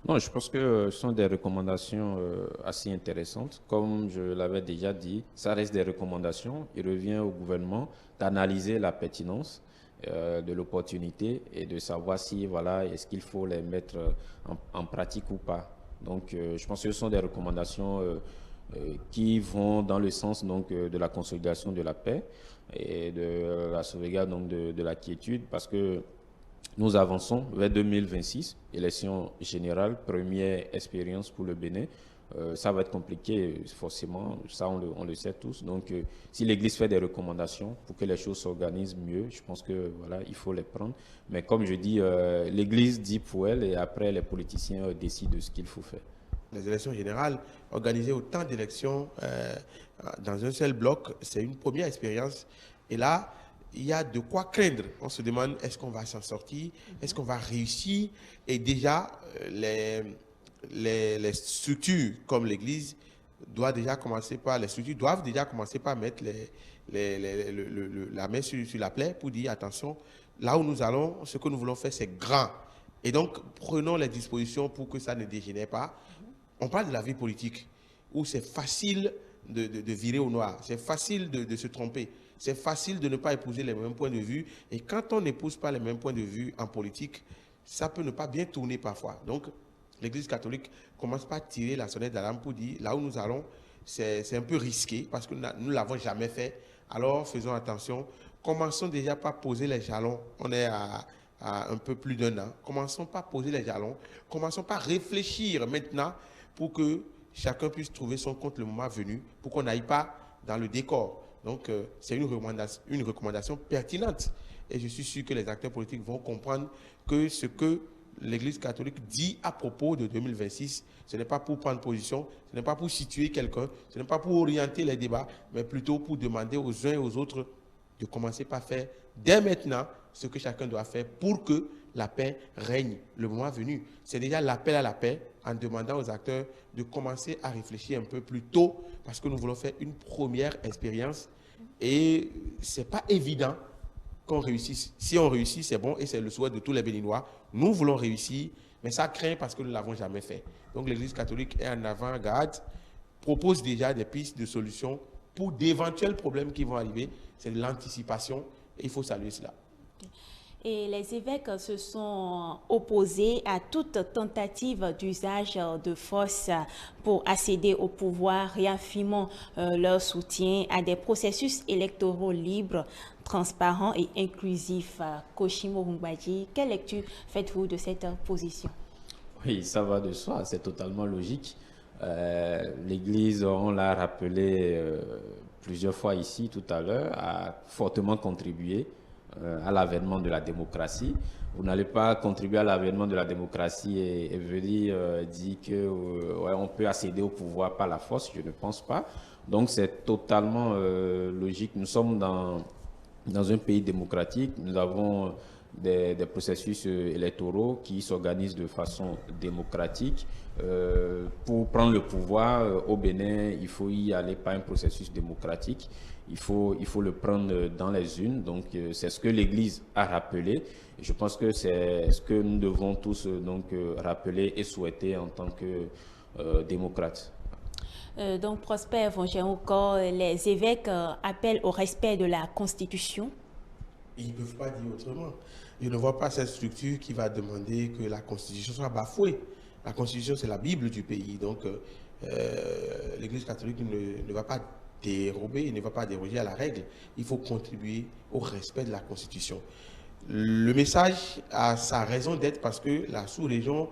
Non, je pense que ce sont des recommandations assez intéressantes. Comme je l'avais déjà dit, ça reste des recommandations. Il revient au gouvernement d'analyser la pertinence de l'opportunité et de savoir si, voilà, est-ce qu'il faut les mettre en pratique ou pas. Donc, je pense que ce sont des recommandations qui vont dans le sens donc, de la consolidation de la paix et de la sauvegarde donc, de la quiétude, parce que nous avançons vers 2026, élection générale, première expérience pour le Bénin. Ça va être compliqué, forcément, ça on le sait tous. Donc, si l'Église fait des recommandations pour que les choses s'organisent mieux, je pense que voilà, il faut les prendre. Mais comme je dis, l'Église dit pour elle et après les politiciens décident de ce qu'il faut faire.
Les élections générales, organiser autant d'élections dans un seul bloc, c'est une première expérience. Et là, il y a de quoi craindre. On se demande, est-ce qu'on va s'en sortir? Est-ce qu'on va réussir? Et déjà, les structures comme l'Église doivent déjà commencer par mettre la main sur la plaie pour dire, attention, là où nous allons, ce que nous voulons faire, c'est grand. Et donc, prenons les dispositions pour que ça ne dégénère pas. On parle de la vie politique, où c'est facile de virer au noir, c'est facile de se tromper, c'est facile de ne pas épouser les mêmes points de vue. Et quand on n'épouse pas les mêmes points de vue en politique, ça peut ne pas bien tourner parfois. Donc, l'Église catholique commence par tirer la sonnette d'alarme pour dire, là où nous allons, c'est un peu risqué, parce que nous ne l'avons jamais fait. Alors, faisons attention. Commençons déjà par poser les jalons. On est à un peu plus d'1 an. Commençons par poser les jalons. Commençons par réfléchir maintenant pour que chacun puisse trouver son compte le moment venu, pour qu'on n'aille pas dans le décor. Donc, c'est une recommandation pertinente. Et je suis sûr que les acteurs politiques vont comprendre que ce que l'Église catholique dit à propos de 2026, ce n'est pas pour prendre position, ce n'est pas pour situer quelqu'un, ce n'est pas pour orienter les débats, mais plutôt pour demander aux uns et aux autres de commencer par faire dès maintenant ce que chacun doit faire pour que la paix règne le moment venu. C'est déjà l'appel à la paix en demandant aux acteurs de commencer à réfléchir un peu plus tôt parce que nous voulons faire une première expérience et ce n'est pas évident qu'on réussisse. Si on réussit, c'est bon et c'est le souhait de tous les Béninois. Nous voulons réussir, mais ça craint parce que nous ne l'avons jamais fait. Donc l'Église catholique est en avant-garde, propose déjà des pistes de solutions pour d'éventuels problèmes qui vont arriver. C'est de l'anticipation et il faut saluer cela.
Et les évêques se sont opposés à toute tentative d'usage de force pour accéder au pouvoir, réaffirmant leur soutien à des processus électoraux libres, transparents et inclusifs. Koshimo Hungbaji, quelle lecture faites-vous de cette position?
Oui, ça va de soi, c'est totalement logique. L'Église, on l'a rappelé plusieurs fois ici tout à l'heure, a fortement contribué à l'avènement de la démocratie. Vous n'allez pas contribuer à l'avènement de la démocratie et venir dire que ouais, on peut accéder au pouvoir par la force, je ne pense pas. Donc c'est totalement logique. Nous sommes dans un pays démocratique, nous avons des processus électoraux qui s'organisent de façon démocratique. Pour prendre le pouvoir au Bénin, il faut y aller par un processus démocratique. Il faut le prendre dans les urnes. Donc, c'est ce que l'Église a rappelé. Et je pense que c'est ce que nous devons tous donc, rappeler et souhaiter en tant que démocrates.
Donc, Prosper Vongeonko, les évêques appellent au respect de la Constitution.
Ils ne peuvent pas dire autrement. Je ne vois pas cette structure qui va demander que la Constitution soit bafouée. La Constitution, c'est la Bible du pays. Donc, l'Église catholique ne va pas dérober, ne va pas déroger à la règle. Il faut contribuer au respect de la Constitution. Le message a sa raison d'être parce que la sous-région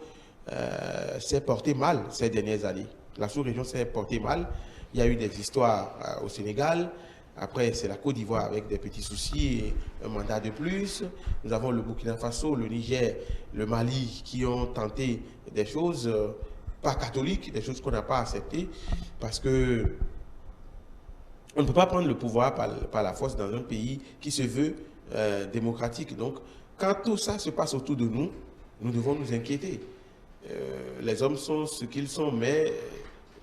s'est portée mal ces dernières années. La sous-région s'est portée mal. Il y a eu des histoires au Sénégal. Après, c'est la Côte d'Ivoire avec des petits soucis et un mandat de plus. Nous avons le Burkina Faso, le Niger, le Mali qui ont tenté des choses pas catholiques, des choses qu'on n'a pas acceptées parce que on ne peut pas prendre le pouvoir par la force dans un pays qui se veut démocratique. Donc, quand tout ça se passe autour de nous, nous devons nous inquiéter. Les hommes sont ce qu'ils sont, mais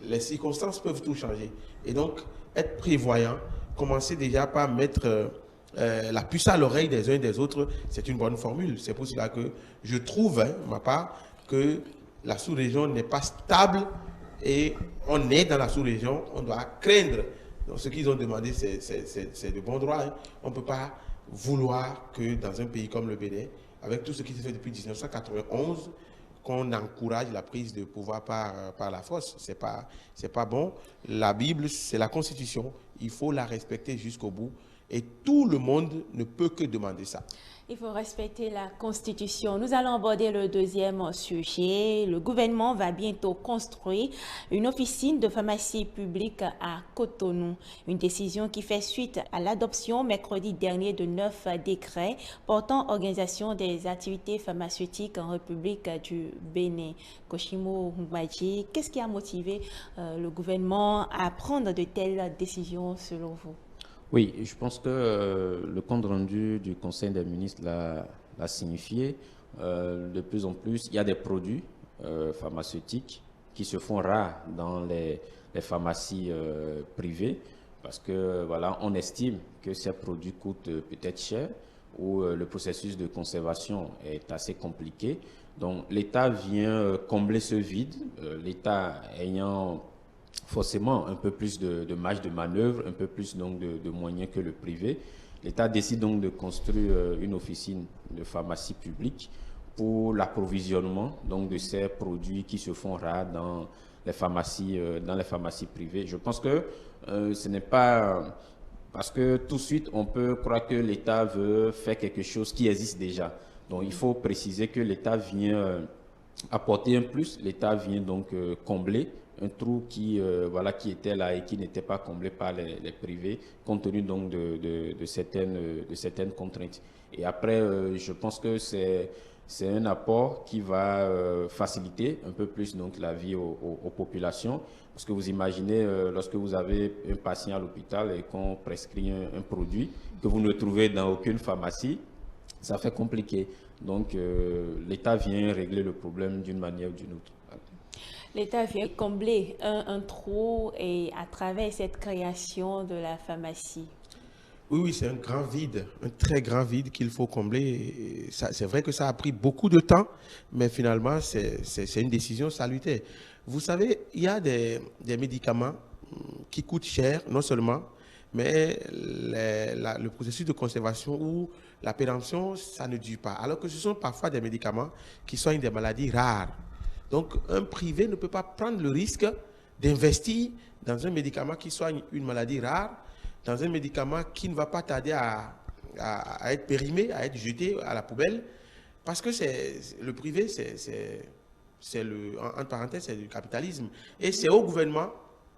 les circonstances peuvent tout changer. Et donc, être prévoyant, commencer déjà par mettre la puce à l'oreille des uns et des autres, c'est une bonne formule. C'est pour cela que je trouve, ma part, que la sous-région n'est pas stable et on est dans la sous-région, on doit craindre. Donc, ce qu'ils ont demandé, c'est de bon droit. Hein. On ne peut pas vouloir que dans un pays comme le Bénin, avec tout ce qui s'est fait depuis 1991, qu'on encourage la prise de pouvoir par la force. C'est pas bon. La Bible, c'est la Constitution. Il faut la respecter jusqu'au bout. Et tout le monde ne peut que demander ça.
Il faut respecter la Constitution. Nous allons aborder le deuxième sujet. Le gouvernement va bientôt construire une officine de pharmacie publique à Cotonou. Une décision qui fait suite à l'adoption mercredi dernier de 9 décrets portant organisation des activités pharmaceutiques en République du Bénin. Koshimo Ngbaji, qu'est-ce qui a motivé le gouvernement à prendre de telles décisions selon vous?
Oui, je pense que le compte rendu du Conseil des ministres l'a signifié. De plus en plus, il y a des produits pharmaceutiques qui se font rares dans les pharmacies privées parce que voilà, on estime que ces produits coûtent peut-être cher ou le processus de conservation est assez compliqué. Donc l'État vient combler ce vide, l'État ayant forcément un peu plus de marge de manœuvre, un peu plus donc de moyens que le privé. L'État décide donc de construire une officine de pharmacie publique pour l'approvisionnement donc de ces produits qui se font rares dans les pharmacies privées. Je pense que ce n'est pas parce que tout de suite on peut croire que l'État veut faire quelque chose qui existe déjà. Donc il faut préciser que l'État vient apporter un plus, l'État vient donc combler un trou qui était là et qui n'était pas comblé par les privés, compte tenu donc de certaines contraintes. Et après, je pense que c'est un apport qui va faciliter un peu plus donc la vie aux populations. Parce que vous imaginez, lorsque vous avez un patient à l'hôpital et qu'on prescrit un produit que vous ne trouvez dans aucune pharmacie, ça fait compliqué. Donc, l'État vient régler le problème d'une manière ou d'une autre.
L'État vient combler un trou et à travers cette création de la pharmacie.
Oui, c'est un grand vide, un très grand vide qu'il faut combler. C'est vrai que ça a pris beaucoup de temps, mais finalement, c'est une décision salutaire. Vous savez, il y a des médicaments qui coûtent cher, non seulement, mais le processus de conservation ou la péremption, ça ne dure pas. Alors que ce sont parfois des médicaments qui soignent des maladies rares. Donc, un privé ne peut pas prendre le risque d'investir dans un médicament qui soigne une maladie rare, dans un médicament qui ne va pas tarder à être périmé, à être jeté à la poubelle, parce que le privé, entre parenthèses, c'est du capitalisme. Et c'est au gouvernement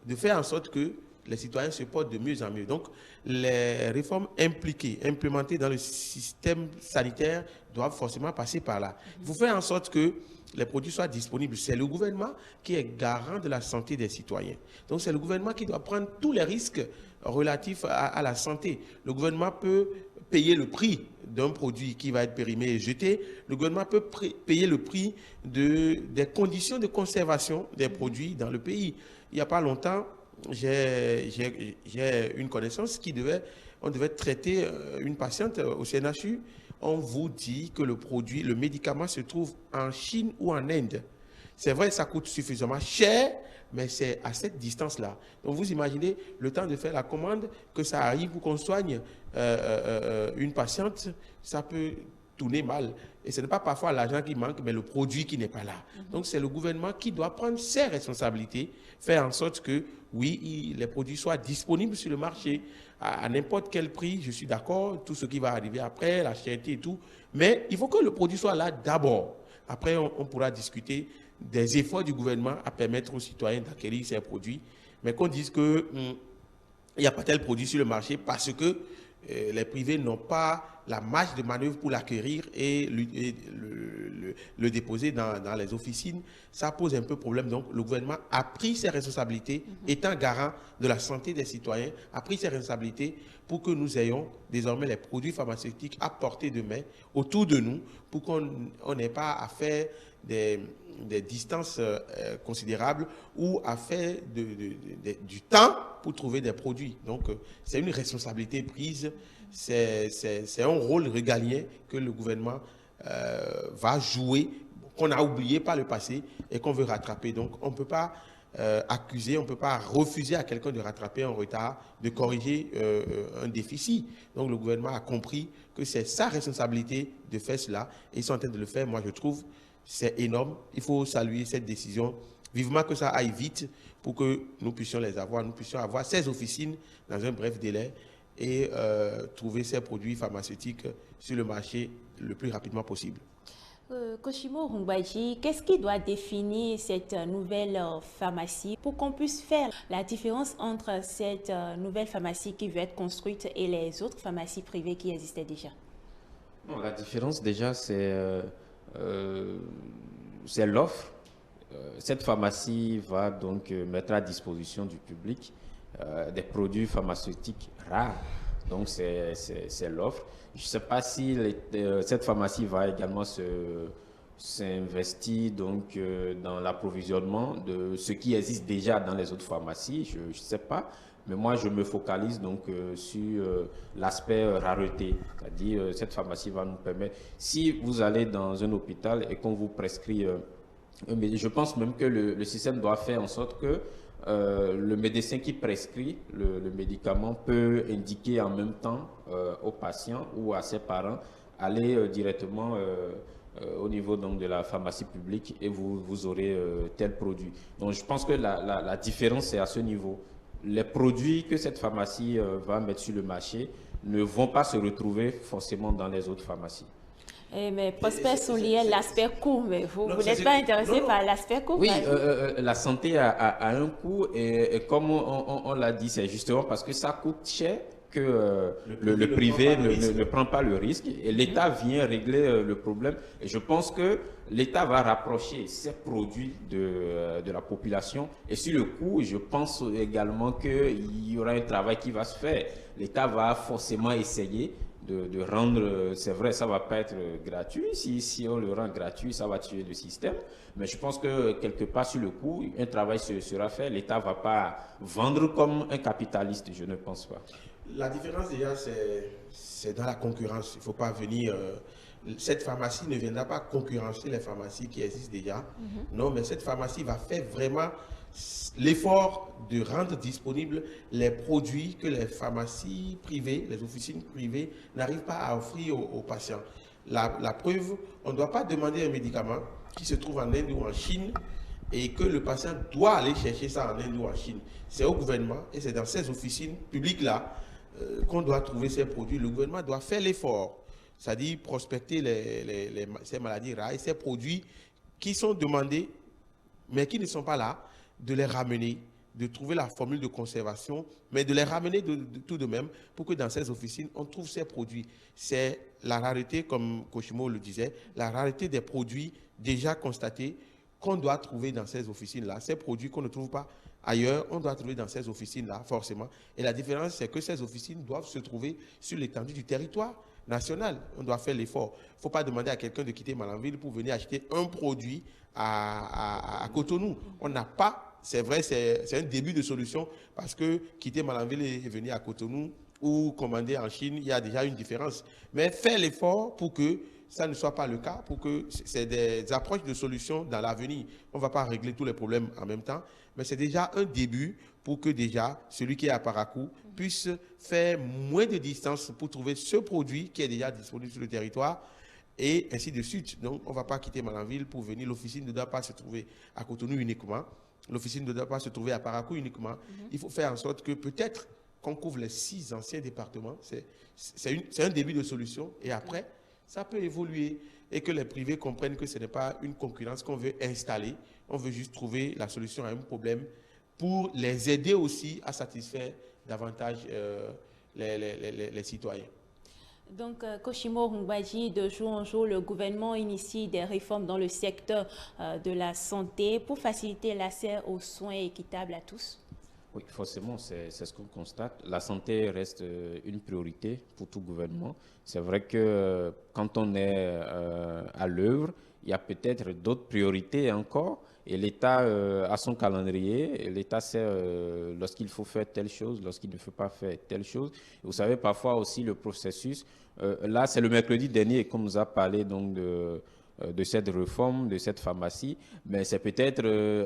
de faire en sorte que les citoyens se portent de mieux en mieux. Donc, les réformes implémentées dans le système sanitaire doivent forcément passer par là. Il faut faire en sorte que les produits soient disponibles. C'est le gouvernement qui est garant de la santé des citoyens. Donc, c'est le gouvernement qui doit prendre tous les risques relatifs à la santé. Le gouvernement peut payer le prix d'un produit qui va être périmé et jeté. Le gouvernement peut payer le prix des conditions de conservation des produits dans le pays. Il n'y a pas longtemps, j'ai une connaissance on devait traiter une patiente au CNHU. On vous dit que le médicament se trouve en Chine ou en Inde. C'est vrai, ça coûte suffisamment cher, mais c'est à cette distance-là. Donc vous imaginez le temps de faire la commande, que ça arrive pour qu'on soigne une patiente, ça peut tourner mal. Et ce n'est pas parfois l'argent qui manque, mais le produit qui n'est pas là. Donc c'est le gouvernement qui doit prendre ses responsabilités, faire en sorte que, oui, les produits soient disponibles sur le marché à n'importe quel prix. Je suis d'accord, tout ce qui va arriver après, la cherté et tout. Mais il faut que le produit soit là d'abord. Après, on pourra discuter des efforts du gouvernement à permettre aux citoyens d'acquérir ces produits. Mais qu'on dise qu'il n'y a pas tel produit sur le marché parce que les privés n'ont pas la marge de manœuvre pour l'acquérir et le déposer dans les officines, ça pose un peu problème. Donc, le gouvernement a pris ses responsabilités, étant garant de la santé des citoyens, a pris ses responsabilités pour que nous ayons désormais les produits pharmaceutiques à portée de main autour de nous, pour qu'on n'ait pas à faire des distances considérables ou à faire du temps pour trouver des produits. Donc, c'est une responsabilité prise, c'est un rôle régalien que le gouvernement va jouer, qu'on a oublié par le passé et qu'on veut rattraper. Donc, on ne peut pas accuser, on ne peut pas refuser à quelqu'un de rattraper un retard, de corriger un déficit. Donc, le gouvernement a compris que c'est sa responsabilité de faire cela et ils sont en train de le faire. Moi, je trouve c'est énorme. Il faut saluer cette décision. Vivement que ça aille vite pour que nous puissions les avoir. Nous puissions avoir ces officines dans un bref délai et trouver ces produits pharmaceutiques sur le marché le plus rapidement possible.
Koshimo Rungbaji, qu'est-ce qui doit définir cette nouvelle pharmacie pour qu'on puisse faire la différence entre cette nouvelle pharmacie qui veut être construite et les autres pharmacies privées qui existaient déjà?
Non, la différence déjà, c'est l'offre. Cette pharmacie va donc mettre à disposition du public des produits pharmaceutiques rares. Donc, c'est l'offre. Je ne sais pas si cette pharmacie va également s'investir donc dans l'approvisionnement de ce qui existe déjà dans les autres pharmacies. Je ne sais pas. Mais moi, je me focalise donc sur l'aspect rareté. C'est-à-dire, cette pharmacie va nous permettre, si vous allez dans un hôpital et qu'on vous prescrit, je pense même que le système doit faire en sorte que le médecin qui prescrit le médicament peut indiquer en même temps au patient ou à ses parents, aller directement au niveau donc, de la pharmacie publique et vous aurez tel produit. Donc je pense que la différence c'est à ce niveau. Les produits que cette pharmacie va mettre sur le marché ne vont pas se retrouver forcément dans les autres pharmacies.
Mais Prosper soulignait l'aspect coût, mais vous n'êtes pas intéressé par l'aspect coût?
Oui, la santé a un coût et comme on l'a dit, c'est justement parce que ça coûte cher que le privé ne prend pas le risque et l'État vient régler le problème. Et je pense que l'État va rapprocher ces produits de la population. Et sur le coût, je pense également qu'il y aura un travail qui va se faire. L'État va forcément essayer de rendre, c'est vrai, ça ne va pas être gratuit. Si on le rend gratuit, ça va tuer le système. Mais je pense que quelque part sur le coup, un travail sera fait. L'État ne va pas vendre comme un capitaliste, je ne pense pas.
La différence déjà, c'est dans la concurrence. Il ne faut pas venir... cette pharmacie ne viendra pas concurrencer les pharmacies qui existent déjà. Non, mais cette pharmacie va faire vraiment l'effort de rendre disponibles les produits que les pharmacies privées, les officines privées n'arrivent pas à offrir aux patients. La preuve, on ne doit pas demander un médicament qui se trouve en Inde ou en Chine et que le patient doit aller chercher ça en Inde ou en Chine. C'est au gouvernement et c'est dans ces officines publiques-là qu'on doit trouver ces produits. Le gouvernement doit faire l'effort, c'est-à-dire prospecter ces maladies rares et ces produits qui sont demandés mais qui ne sont pas là, de les ramener, de trouver la formule de conservation, mais de les ramener tout de même pour que dans ces officines, on trouve ces produits. C'est la rareté, comme Koshimo le disait, la rareté des produits déjà constatés qu'on doit trouver dans ces officines-là. Ces produits qu'on ne trouve pas ailleurs, on doit trouver dans ces officines-là, forcément. Et la différence, c'est que ces officines doivent se trouver sur l'étendue du territoire national. On doit faire l'effort. Il ne faut pas demander à quelqu'un de quitter Malanville pour venir acheter un produit à Cotonou. On n'a pas, c'est vrai, c'est un début de solution parce que quitter Malanville et venir à Cotonou ou commander en Chine, il y a déjà une différence. Mais faire l'effort pour que ça ne soit pas le cas, pour que c'est des approches de solutions dans l'avenir. On ne va pas régler tous les problèmes en même temps, mais c'est déjà un début pour que déjà celui qui est à Parakou puisse faire moins de distance pour trouver ce produit qui est déjà disponible sur le territoire et ainsi de suite. Donc, on ne va pas quitter Malanville pour venir. L'officine ne doit pas se trouver à Cotonou uniquement. L'officine ne doit pas se trouver à Parakou uniquement. Il faut faire en sorte que peut-être qu'on couvre les 6 anciens départements. C'est un début de solution. Et après, ça peut évoluer et que les privés comprennent que ce n'est pas une concurrence qu'on veut installer. On veut juste trouver la solution à un problème pour les aider aussi à satisfaire davantage les citoyens.
Donc, Koshimo Rungbaji, de jour en jour, le gouvernement initie des réformes dans le secteur de la santé pour faciliter l'accès aux soins équitables à tous.
Oui, forcément, c'est ce qu'on constate. La santé reste une priorité pour tout gouvernement. C'est vrai que quand on est à l'œuvre, il y a peut-être d'autres priorités encore. Et l'État a son calendrier. L'État sait lorsqu'il faut faire telle chose, lorsqu'il ne faut pas faire telle chose. Et vous savez, parfois aussi le processus. Là, c'est le mercredi dernier qu'on nous a parlé donc de cette réforme, de cette pharmacie, mais c'est peut-être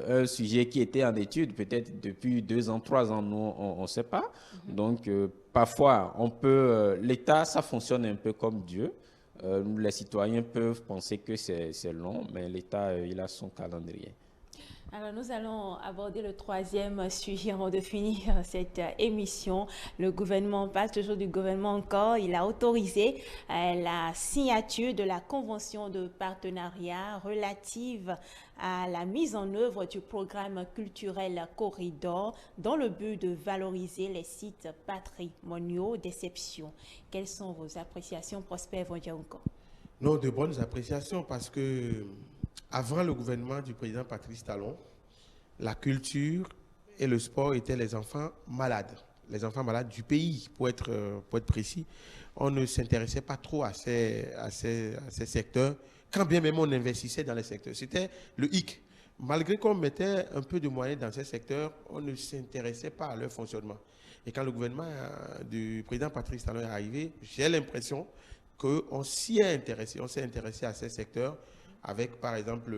un sujet qui était en étude, peut-être depuis 2 ans, 3 ans, nous, on ne sait pas. Donc, parfois, l'État, ça fonctionne un peu comme Dieu. Les citoyens peuvent penser que c'est long, mais l'État, il a son calendrier.
Alors, nous allons aborder le troisième sujet avant de finir cette émission. Le gouvernement, on parle toujours du gouvernement encore, il a autorisé la signature de la convention de partenariat relative à la mise en œuvre du programme culturel Corridor dans le but de valoriser les sites patrimoniaux d'exception. Quelles sont vos appréciations, Prosper Vondiaouko?
Non, de bonnes appréciations parce que avant le gouvernement du président Patrice Talon, la culture et le sport étaient les enfants malades du pays, pour être précis. On ne s'intéressait pas trop à ces secteurs, quand bien même on investissait dans les secteurs. C'était le hic. Malgré qu'on mettait un peu de moyens dans ces secteurs, on ne s'intéressait pas à leur fonctionnement. Et quand le gouvernement du président Patrice Talon est arrivé, j'ai l'impression qu'on s'y est intéressé. On s'est intéressé à ces secteurs avec, par exemple,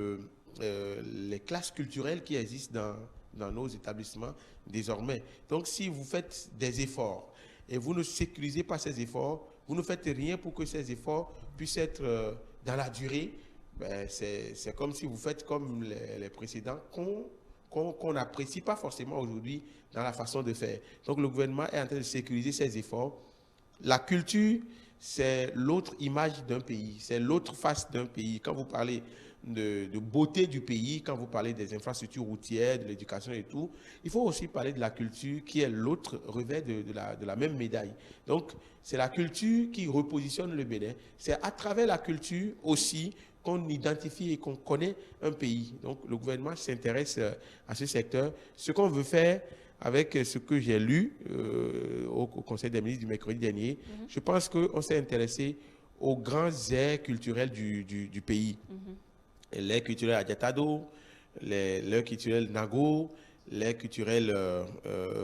les classes culturelles qui existent dans nos établissements désormais. Donc, si vous faites des efforts et vous ne sécurisez pas ces efforts, vous ne faites rien pour que ces efforts puissent être dans la durée, ben c'est comme si vous faites comme les précédents qu'on n'apprécie pas forcément aujourd'hui dans la façon de faire. Donc, le gouvernement est en train de sécuriser ces efforts. La culture, c'est l'autre image d'un pays, c'est l'autre face d'un pays. Quand vous parlez de beauté du pays, quand vous parlez des infrastructures routières, de l'éducation et tout, il faut aussi parler de la culture qui est l'autre revers de la même médaille. Donc, c'est la culture qui repositionne le Bénin. C'est à travers la culture aussi qu'on identifie et qu'on connaît un pays. Donc, le gouvernement s'intéresse à ce secteur. Ce qu'on veut faire avec ce que j'ai lu au Conseil des ministres du mercredi dernier, je pense qu'on s'est intéressé aux grands aires culturels du pays. L'aire culturelle Adjatado, l'aire culturelle Nago, l'aire culturelle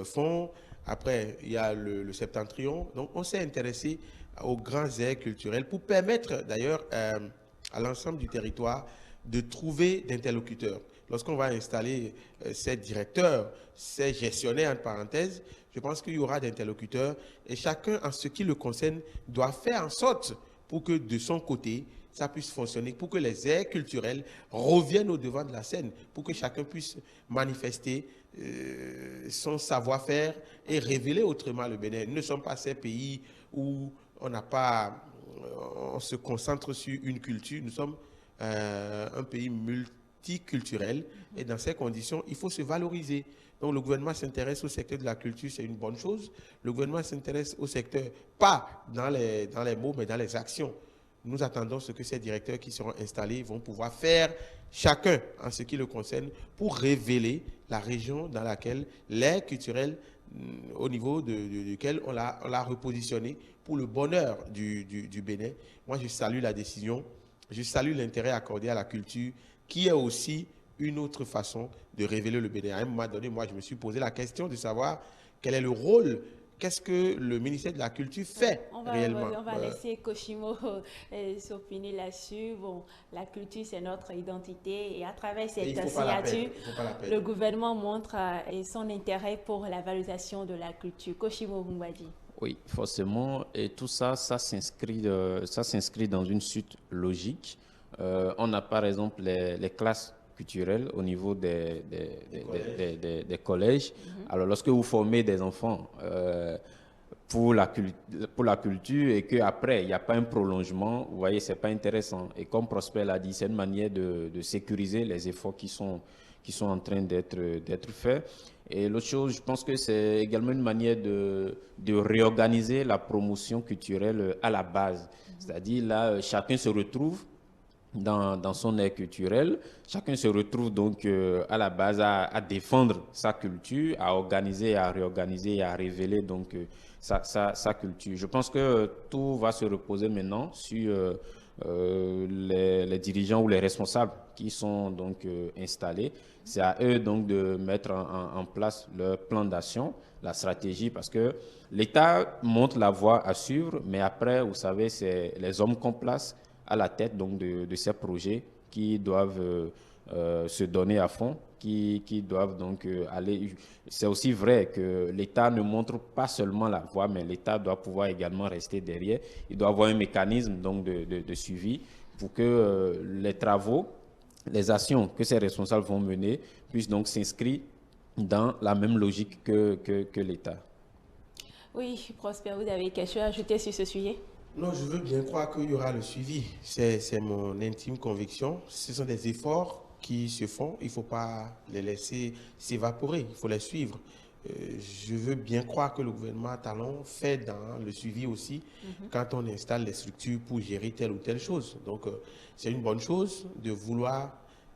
Fond. Après, il y a le Septentrion. Donc, on s'est intéressé aux grands aires culturels pour permettre d'ailleurs à l'ensemble du territoire de trouver d'interlocuteurs. Lorsqu'on va installer ces directeurs, ces gestionnaires, entre parenthèses, je pense qu'il y aura d'interlocuteurs et chacun, en ce qui le concerne, doit faire en sorte pour que de son côté, ça puisse fonctionner, pour que les aires culturelles reviennent au devant de la scène, pour que chacun puisse manifester son savoir-faire et révéler autrement le Bénin. Nous ne sommes pas ces pays où on se concentre sur une culture. Nous sommes un pays multiculturel et dans ces conditions, il faut se valoriser. Donc le gouvernement s'intéresse au secteur de la culture, c'est une bonne chose. Le gouvernement s'intéresse au secteur, pas dans les mots, mais dans les actions. Nous attendons ce que ces directeurs qui seront installés vont pouvoir faire chacun en ce qui le concerne pour révéler la région dans laquelle l'aire culturelle, au niveau duquel on l'a repositionné pour le bonheur du Bénin. Moi, je salue la décision, je salue l'intérêt accordé à la culture qui est aussi une autre façon de révéler le Bénin. À un moment donné, moi, je me suis posé la question de savoir quel est le rôle. Qu'est-ce que le ministère de la Culture fait réellement?
On va laisser Koshimo s'opiner là-dessus. Bon, la culture, c'est notre identité. Et à travers cette signature, le gouvernement montre son intérêt pour la valorisation de la culture. Koshimo Moumbadi.
Oui, forcément. Et tout ça, ça s'inscrit dans une suite logique. On a par exemple les classes culturelles au niveau des collèges. Alors, lorsque vous formez des enfants pour la culture et qu'après, il n'y a pas un prolongement, vous voyez, ce n'est pas intéressant. Et comme Prosper l'a dit, c'est une manière de sécuriser les efforts qui sont en train d'être faits. Et l'autre chose, je pense que c'est également une manière de réorganiser la promotion culturelle à la base. C'est-à-dire, là, chacun se retrouve dans son aire culturelle. Chacun se retrouve donc à la base à défendre sa culture, à organiser, à réorganiser, à révéler donc sa culture. Je pense que tout va se reposer maintenant sur les dirigeants ou les responsables qui sont donc installés. C'est à eux donc de mettre en place leur plan d'action, la stratégie, parce que l'État montre la voie à suivre, mais après, vous savez, c'est les hommes qu'on place à la tête donc de ces projets qui doivent se donner à fond, qui doivent donc aller. C'est aussi vrai que l'État ne montre pas seulement la voie, mais l'État doit pouvoir également rester derrière. Il doit avoir un mécanisme donc de suivi pour que les travaux, les actions que ces responsables vont mener puissent donc s'inscrire dans la même logique que l'État.
Oui, Prosper, vous avez quelque chose à ajouter sur ce sujet?
Non, je veux bien croire qu'il y aura le suivi. C'est mon intime conviction. Ce sont des efforts qui se font. Il ne faut pas les laisser s'évaporer. Il faut les suivre. Je veux bien croire que le gouvernement Talon fait dans le suivi aussi quand on installe les structures pour gérer telle ou telle chose. Donc, c'est une bonne chose de vouloir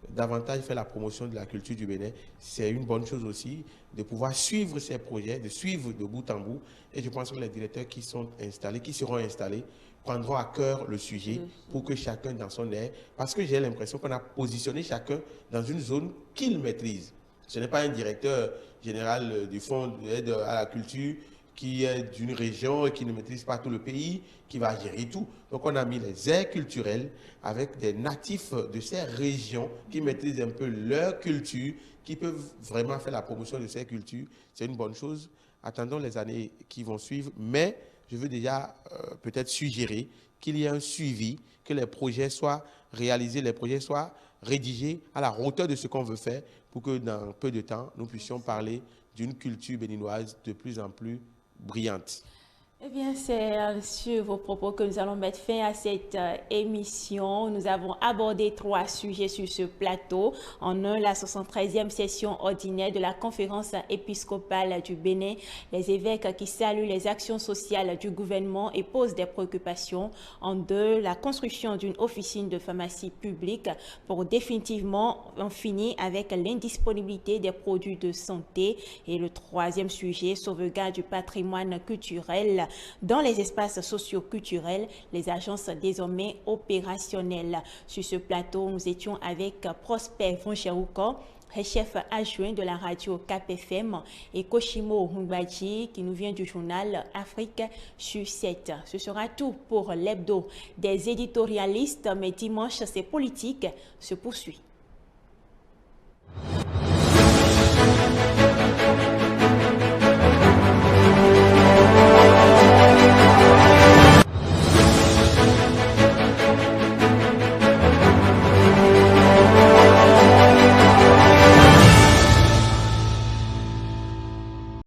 davantage faire la promotion de la culture du Bénin. C'est une bonne chose aussi de pouvoir suivre ces projets, de suivre de bout en bout. Et je pense que les directeurs qui sont installés, qui seront installés, prendront à cœur le sujet pour que chacun dans son air, parce que j'ai l'impression qu'on a positionné chacun dans une zone qu'il maîtrise. Ce n'est pas un directeur général du fonds d'aide à la culture qui est d'une région et qui ne maîtrise pas tout le pays, qui va gérer tout. Donc on a mis les aires culturelles avec des natifs de ces régions qui maîtrisent un peu leur culture, qui peuvent vraiment faire la promotion de ces cultures. C'est une bonne chose. Attendons les années qui vont suivre, mais je veux déjà peut-être suggérer qu'il y ait un suivi, que les projets soient réalisés, les projets soient rédigés à la hauteur de ce qu'on veut faire pour que dans peu de temps, nous puissions parler d'une culture béninoise de plus en plus brillante.
Eh bien, c'est sur vos propos que nous allons mettre fin à cette émission. Nous avons abordé 3 sujets sur ce plateau. En un, la 73e session ordinaire de la conférence épiscopale du Bénin, les évêques qui saluent les actions sociales du gouvernement et posent des préoccupations. En 2, la construction d'une officine de pharmacie publique pour définitivement en finir avec l'indisponibilité des produits de santé. Et le 3e sujet, sauvegarde du patrimoine culturel dans les espaces socio-culturels, les agences désormais opérationnelles. Sur ce plateau, nous étions avec Prosper Voncherouko, chef adjoint de la radio KPFM, et Koshimo Ngbaji, qui nous vient du journal Afrique sur 7. Ce sera tout pour l'hebdo des éditorialistes, mais dimanche, c'est politique se poursuit.